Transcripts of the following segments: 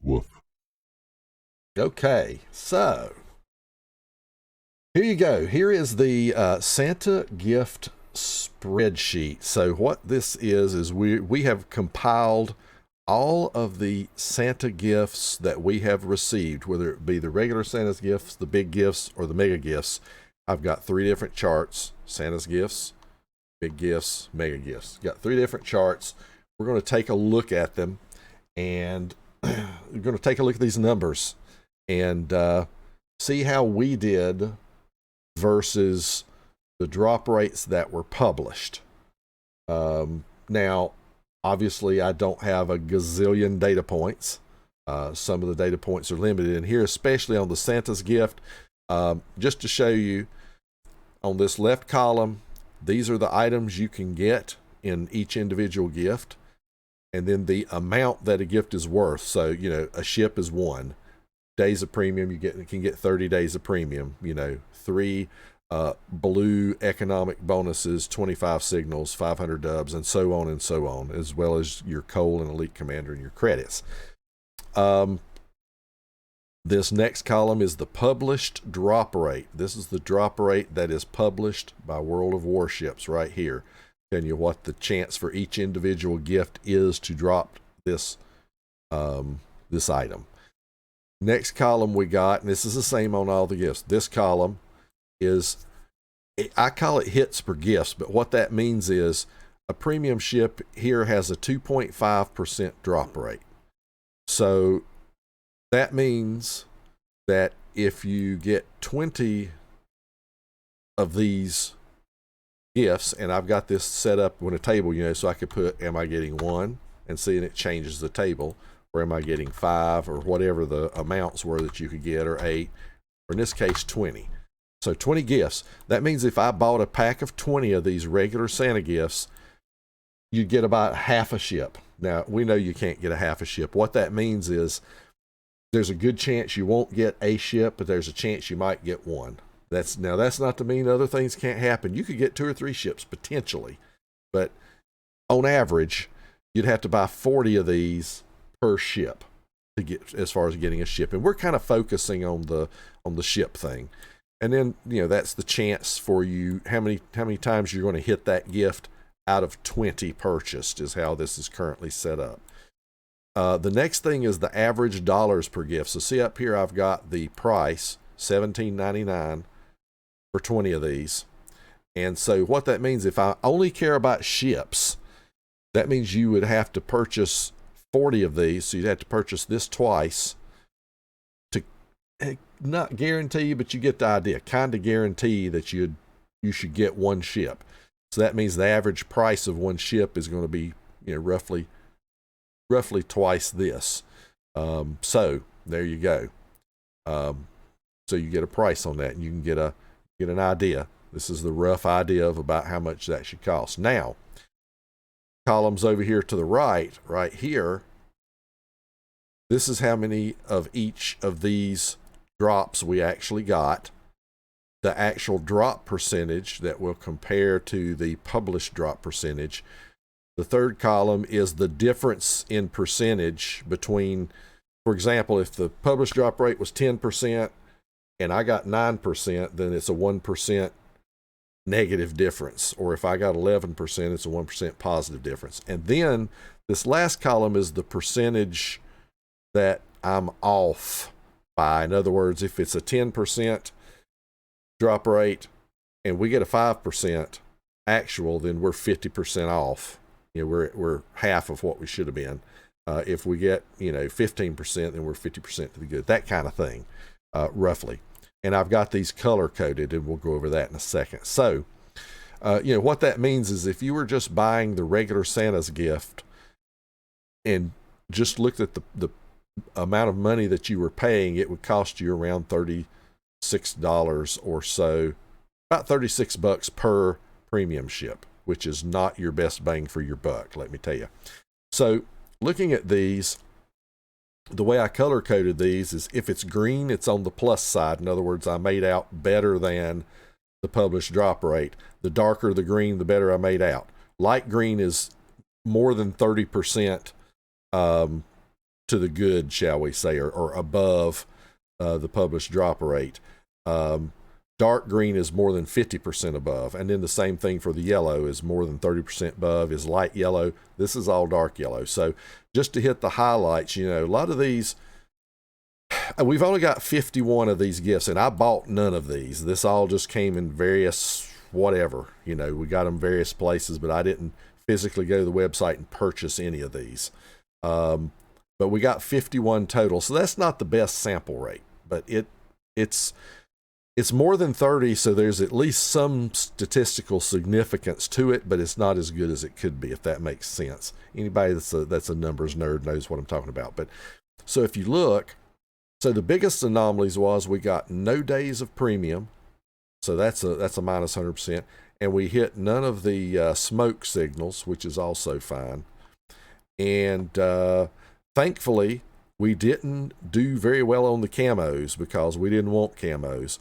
Woof. Okay, so here you go. Here is the Santa gift spreadsheet. So what this is we have compiled all of the Santa gifts that we have received, whether it be the regular Santa's gifts, the big gifts, or the mega gifts. I've got 3 different charts: Santa's gifts, big gifts, mega gifts. Got 3 different charts. We're going to take a look at them, and we're going to take a look at these numbers and see how we did versus the drop rates that were published. Now, obviously, I don't have a gazillion data points. Some of the data points are limited in here, especially on the Santa's gift. Just to show you, on this left column, these are the items you can get in each individual gift, and then the amount that a gift is worth. So, a ship is 1. Days of premium, you can get 30 days of premium. 3 blue economic bonuses, 25 signals, 500 dubs, and so on, as well as your coal and elite commander and your credits. This next column is the published drop rate. This is the drop rate that is published by World of Warships right here. Telling you what the chance for each individual gift is to drop this this item. Next column we got, and this is the same on all the gifts. This column is, I call it hits per gifts, but what that means is a premium ship here has a 2.5% drop rate. So that means that if you get 20 of these gifts, and I've got this set up with a table, so I could put, am I getting 1? And see, and it changes the table. Or am I getting 5, or whatever the amounts were that you could get, or 8, or in this case 20. So 20 gifts. That means if I bought a pack of 20 of these regular Santa gifts, you'd get about half a ship. Now, we know you can't get a half a ship. What that means is there's a good chance you won't get a ship, but there's a chance you might get 1. That's not to mean other things can't happen. You could get 2 or 3 ships potentially, but on average, you'd have to buy 40 of these per ship to get, as far as getting a ship. And we're kind of focusing on the ship thing. And then, that's the chance for you, how many times you're going to hit that gift out of 20 purchased is how this is currently set up. The next thing is the average dollars per gift. So see up here, I've got the price, $17.99 for 20 of these. And so what that means, if I only care about ships, that means you would have to purchase 40 of these, so you'd have to purchase this twice to not guarantee, but you get the idea, kind of guarantee that you should get 1 ship. So that means the average price of 1 ship is going to be roughly twice this. So there you go. So you get a price on that, and you can get an idea. This is the rough idea of about how much that should cost. Now, columns over here to the right here, this is how many of each of these drops we actually got, the actual drop percentage that will compare to the published drop percentage. The third column is the difference in percentage between, for example, if the published drop rate was 10% and I got 9%, then it's a 1% negative difference. Or if I got 11%, it's a 1% positive difference. And then this last column is the percentage that I'm off by. In other words, if it's a 10% drop rate and we get a 5% actual, then we're 50% off. We're half of what we should have been. If we get 15%, then we're 50% to the good. That kind of thing, roughly. And I've got these color coded, and we'll go over that in a second. So, what that means is if you were just buying the regular Santa's gift and just looked at the amount of money that you were paying, it would cost you around $36 or so, about $36 per premium ship, which is not your best bang for your buck, let me tell you. So looking at these, the way I color coded these is if it's green, it's on the plus side. In other words, I made out better than the published drop rate. The darker the green, the better I made out. Light green is more than 30% to the good, shall we say, or above the published drop rate. Dark green is more than 50% above, and then the same thing for the yellow is more than 30% above, is light yellow. This is all dark yellow. So just to hit the highlights, a lot of these, we've only got 51 of these gifts, and I bought none of these. This all just came in various whatever, we got them various places, but I didn't physically go to the website and purchase any of these. But we got 51 total, so that's not the best sample rate, but it's more than 30, so there's at least some statistical significance to it, but it's not as good as it could be, if that makes sense. Anybody that's a numbers nerd knows what I'm talking about. But so if you look, so the biggest anomalies was we got no days of premium, so that's a minus 100%, and we hit none of the smoke signals, which is also fine. And thankfully, we didn't do very well on the camos because we didn't want camos.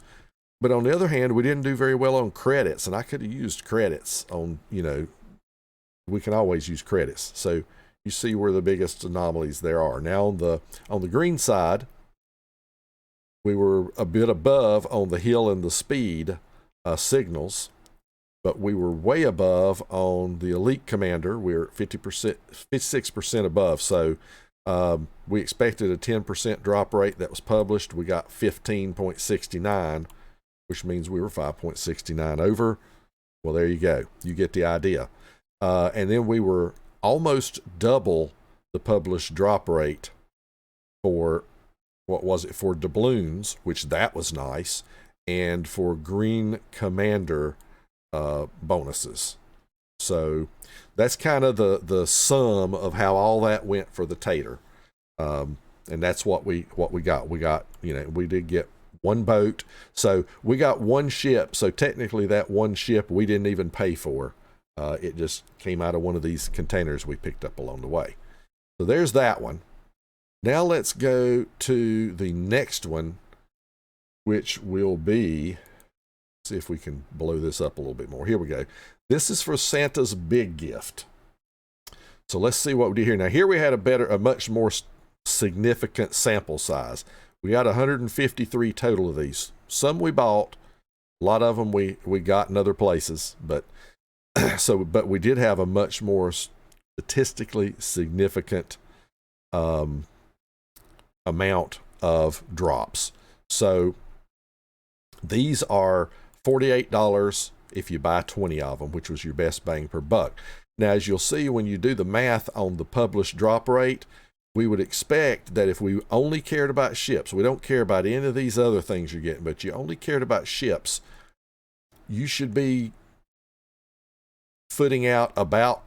But on the other hand, we didn't do very well on credits, and I could have used credits on, we can always use credits. So you see where the biggest anomalies there are. Now on the green side, we were a bit above on the hill and the speed signals, but we were way above on the elite commander. We were 56% above. So we expected a 10% drop rate that was published. We got 15.69. which means we were 5.69 over. Well, there you go. You get the idea. And then we were almost double the published drop rate for, for doubloons, which that was nice, and for green commander bonuses. So that's kind of the sum of how all that went for the Tater. And that's what we got. We got, we did get one boat. So we got one ship. So technically that one ship we didn't even pay for. It just came out of one of these containers we picked up along the way. So there's that one. Now let's go to the next one, which will be, see if we can blow this up a little bit more. Here we go. This is for Santa's big gift. So let's see what we do here. Now here we had a much more significant sample size. We got 153 total of these. Some we bought, a lot of them we got in other places, but but we did have a much more statistically significant amount of drops. So these are $48 if you buy 20 of them, which was your best bang per buck. Now, as you'll see when you do the math on the published drop rate, we would expect that if we only cared about ships, we don't care about any of these other things you're getting, but you only cared about ships, you should be footing out about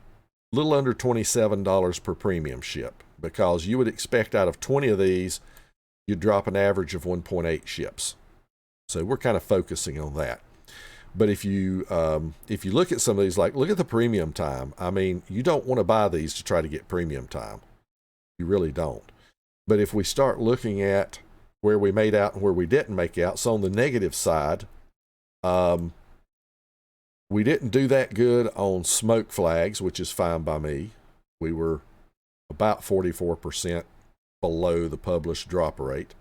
a little under $27 per premium ship, because you would expect out of 20 of these, you'd drop an average of 1.8 ships. So we're kind of focusing on that. But if you look at some of these, like look at the premium time. I mean, you don't want to buy these to try to get premium time. You really don't. But if we start looking at where we made out and where we didn't make out, so on the negative side, we didn't do that good on smoke flags, which is fine by me. We were about 44% below the published drop rate.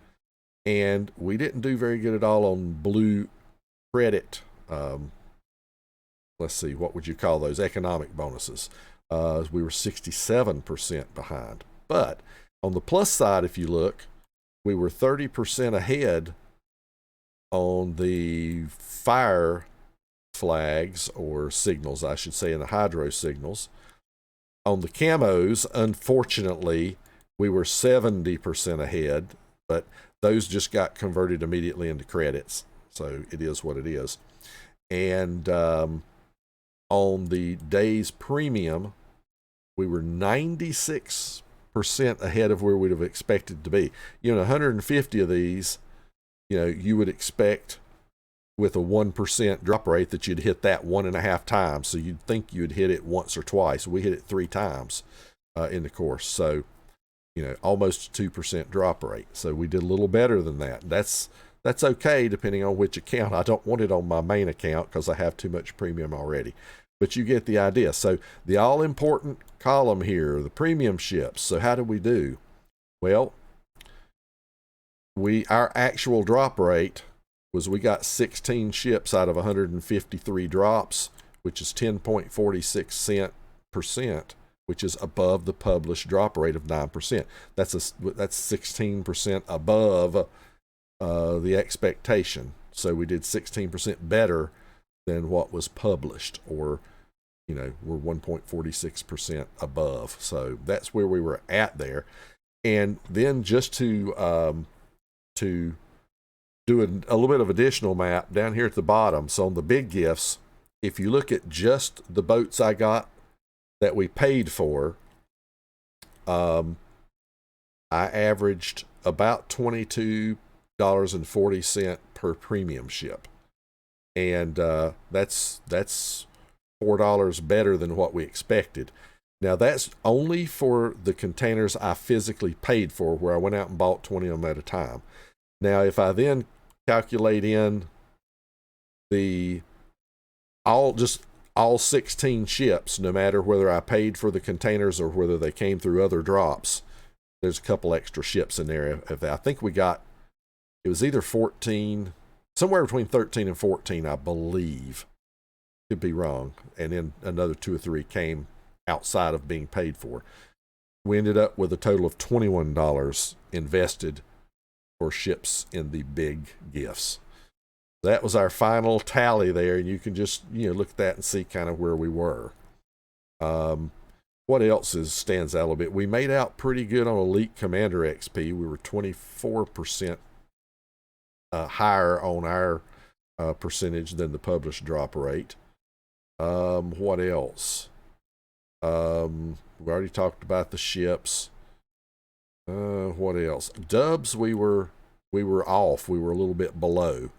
And we didn't do very good at all on blue credit. Let's see, what would you call those? Economic bonuses. We were 67% behind. But on the plus side, if you look, we were 30% ahead on the fire flags, or signals, I should say, in the hydro signals. On the camos, unfortunately, we were 70% ahead, but those just got converted immediately into credits. So it is what it is. And on the day's premium, we were 96% ahead of where we'd have expected to be. 150 of these, you would expect with a 1% drop rate that you'd hit that 1.5 times. So you'd think you'd hit it once or twice. We hit it 3 times in the course. So, almost a 2% drop rate. So we did a little better than that. That's okay depending on which account. I don't want it on my main account because I have too much premium already. But you get the idea. So the all-important column here, the premium ships. So how did we do? Well, our actual drop rate was we got 16 ships out of 153 drops, which is 10.46%, which is above the published drop rate of 9%. That's 16% above the expectation. So we did 16% better than what was published, or we're 1.46% above. So that's where we were at there. And then just to do a little bit of additional map down here at the bottom. So on the big gifts, if you look at just the boats I got that we paid for, I averaged about $22.40 per premium ship. And that's $4 better than what we expected. Now, that's only for the containers I physically paid for, where I went out and bought 20 of them at a time. Now, if I then calculate in all 16 ships, no matter whether I paid for the containers or whether they came through other drops, there's a couple extra ships in there. I think we got, it was either 14, somewhere between 13 and 14, I believe. Could be wrong. And then another 2 or 3 came outside of being paid for. We ended up with a total of $21 invested for ships in the big gifts. That was our final tally there, and you can just look at that and see kind of where we were. What else stands out a little bit? We made out pretty good on Elite Commander XP. We were 24% higher on our percentage than the published drop rate. What else? We already talked about the ships. What else? Dubs, we were off. We were a little bit below.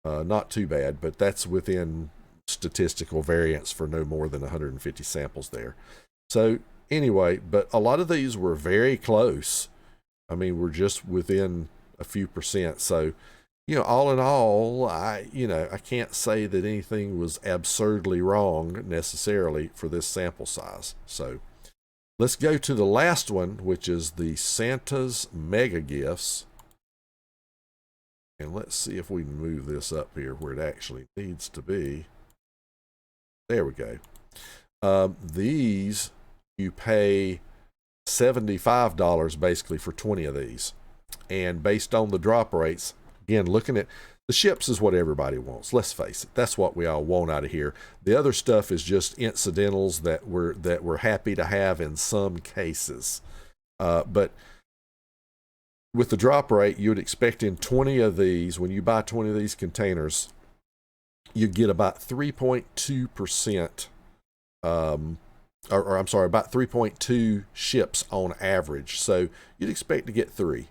Not too bad, but that's within statistical variance for no more than 150 samples there. So anyway, but a lot of these were very close. I mean, we're just within a few percent. So, all in all, I can't say that anything was absurdly wrong necessarily for this sample size. So let's go to the last one, which is the Santa's Mega Gifts. And let's see if we can move this up here where it actually needs to be. There we go. These, you pay $75 basically for 20 of these. And based on the drop rates, again, looking at the ships is what everybody wants. Let's face it. That's what we all want out of here. The other stuff is just incidentals that we're happy to have in some cases. But with the drop rate, you'd expect in 20 of these, when you buy 20 of these containers, you get about 3.2%, or I'm sorry, about 3.2 ships on average. So you'd expect to get 3,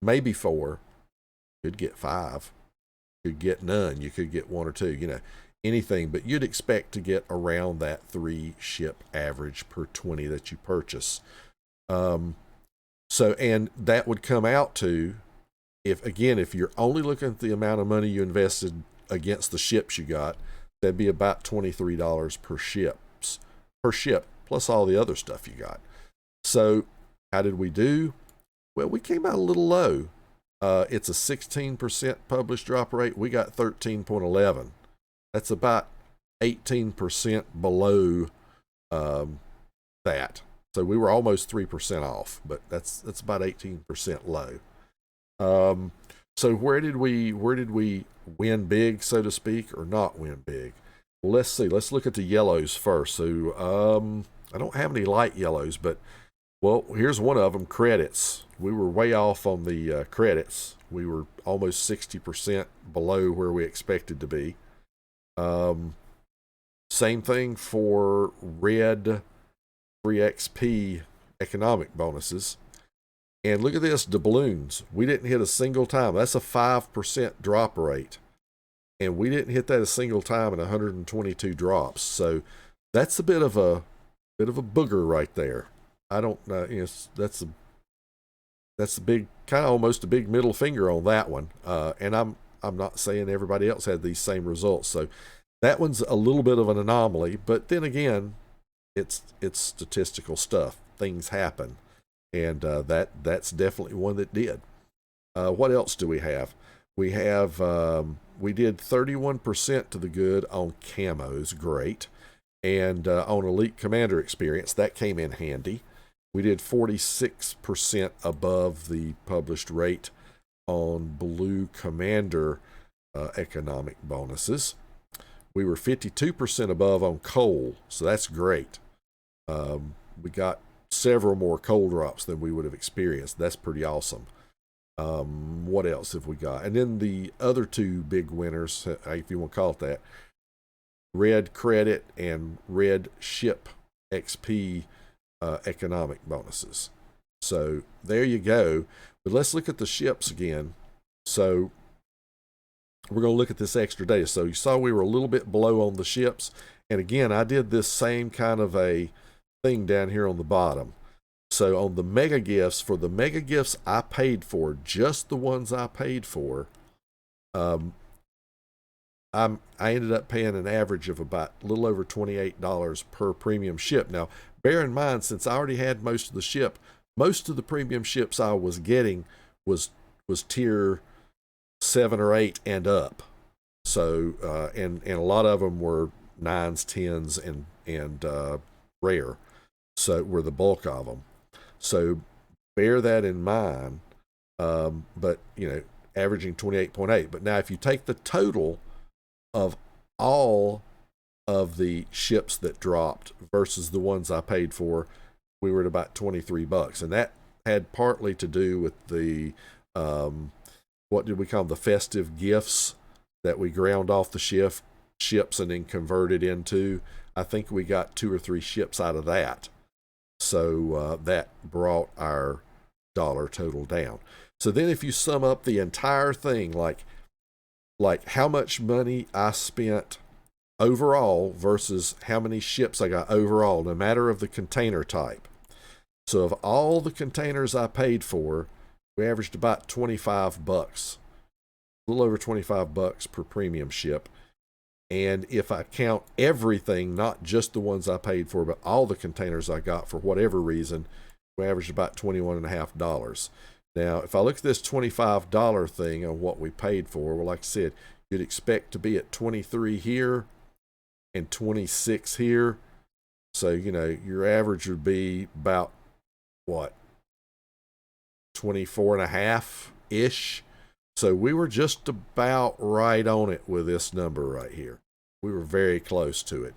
maybe 4, could get 5, could get none, you could get 1 or 2, anything, but you'd expect to get around that 3 ship average per 20 that you purchase. So, and that would come out to, if you're only looking at the amount of money you invested against the ships you got, that'd be about $23 per ship, plus all the other stuff you got. So how did we do? Well, we came out a little low. It's a 16% published drop rate. We got 13.11. That's about 18% below that. So we were almost 3% off, but that's about 18% low. So where did we win big, so to speak, or not win big? Well, let's see. Let's look at the yellows first. So I don't have any light yellows, but well, here's one of them, credits. We were way off on the credits. We were almost 60% below where we expected to be. Same thing for red free XP economic bonuses. And look at this, doubloons. We didn't hit a single time. That's a 5% drop rate. And we didn't hit that a single time in 122 drops. So that's a bit of a booger right there. I don't know. That's a big, kind of almost a big middle finger on that one. And I'm not saying everybody else had these same results. So that one's a little bit of an anomaly. But then again, it's statistical stuff. Things happen. and that's definitely one that did. What else do we have? We have we did 31% to the good on camos, great, and on Elite Commander Experience, that came in handy. We did 46% above the published rate on Blue Commander economic bonuses. We were 52% above on coal, so that's great. We got several more coal drops than we would have experienced. That's pretty awesome. What else have we got? And then the other two big winners, if you want to call it that, red credit and red ship XP economic bonuses. So there you go. But let's look at the ships again. So we're going to look at this extra data. So you saw we were a little bit below on the ships. And again, I did this same kind of a thing down here on the bottom. So on the mega gifts, for the mega gifts I paid for, just the ones I paid for, I ended up paying an average of about a little over $28 per premium ship. Now, bear in mind, since I already had most of the ship, most of the premium ships I was getting was tier 7 or 8 and up. So and a lot of them were 9s, 10s, and rare. So were the bulk of them. So bear that in mind. But averaging 28.8. But now if you take the total of all of the ships that dropped versus the ones I paid for, we were at about $23, and that had partly to do with the what did we call them, the festive gifts that we ground off the ships and then converted into. I think we got 2 or 3 ships out of that, so that brought our dollar total down. So then if you sum up the entire thing, like how much money I spent overall versus how many ships I got overall, no matter of the container type. So of all the containers I paid for, we averaged about $25, a little over $25 per premium ship. And if I count everything, not just the ones I paid for, but all the containers I got for whatever reason, we averaged about $21.50. Now, if I look at this $25 thing on what we paid for, well, like I said, you'd expect to be at 23 here and 26 here. So, your average would be about, what, 24.5-ish. So we were just about right on it with this number right here. We were very close to it.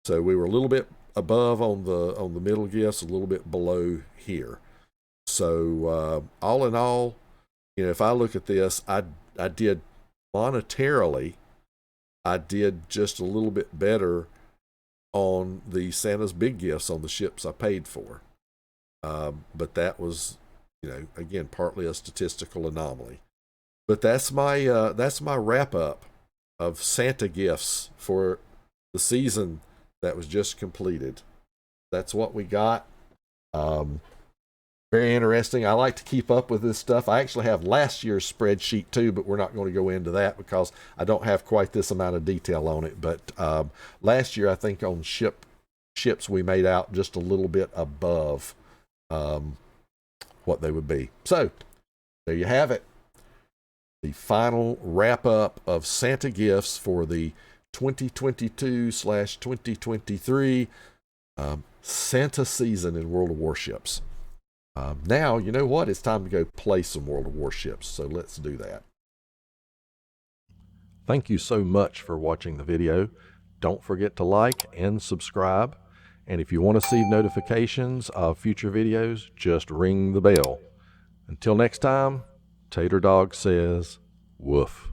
So we were a little bit above on the middle gifts, a little bit below here. So all in all, if I look at this, I did monetarily, I did just a little bit better on the Santa's big gifts on the ships I paid for. But that was, again, partly a statistical anomaly. But that's my wrap up of Santa gifts for the season that was just completed. That's what we got. Very interesting. I like to keep up with this stuff. I actually have last year's spreadsheet too, but we're not going to go into that because I don't have quite this amount of detail on it. But last year, I think on ships we made out just a little bit above what they would be. So there you have it. The final wrap up of Santa gifts for the 2022/2023 Santa season in World of Warships. Now, you know what? It's time to go play some World of Warships, so let's do that. Thank you so much for watching the video. Don't forget to like and subscribe. And if you want to see notifications of future videos, just ring the bell. Until next time, Tater Dawg says, woof.